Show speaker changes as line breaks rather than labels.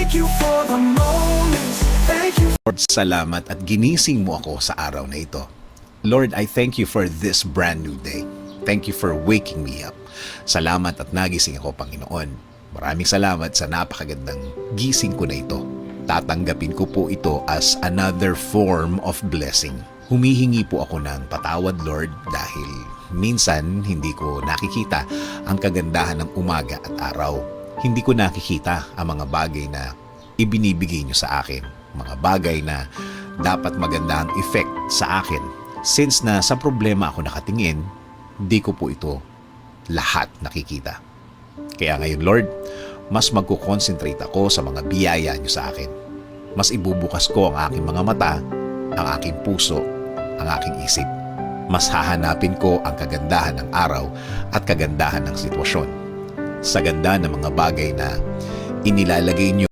Thank you for the moments. Thank you.
Lord, salamat at ginising mo ako sa araw na ito. Lord, I thank you for this brand new day. Thank you for waking me up. Salamat at nagising ako, Panginoon. Maraming salamat sa napakagandang gising ko na ito. Tatanggapin ko po ito as another form of blessing. Humihingi po ako ng patawad, Lord, dahil minsan hindi ko nakikita ang kagandahan ng umaga at araw. Hindi ko nakikita ang mga bagay na ibinibigay niyo sa akin. Mga bagay na dapat maganda ang effect sa akin. Since na sa problema ako nakatingin, di ko po ito lahat nakikita. Kaya ngayon, Lord, mas magkukonsentrate ako sa mga biyaya niyo sa akin. Mas ibubukas ko ang aking mga mata, ang aking puso, ang aking isip. Mas hahanapin ko ang kagandahan ng araw at kagandahan ng sitwasyon. Sa ganda ng mga bagay na inilalagay niyo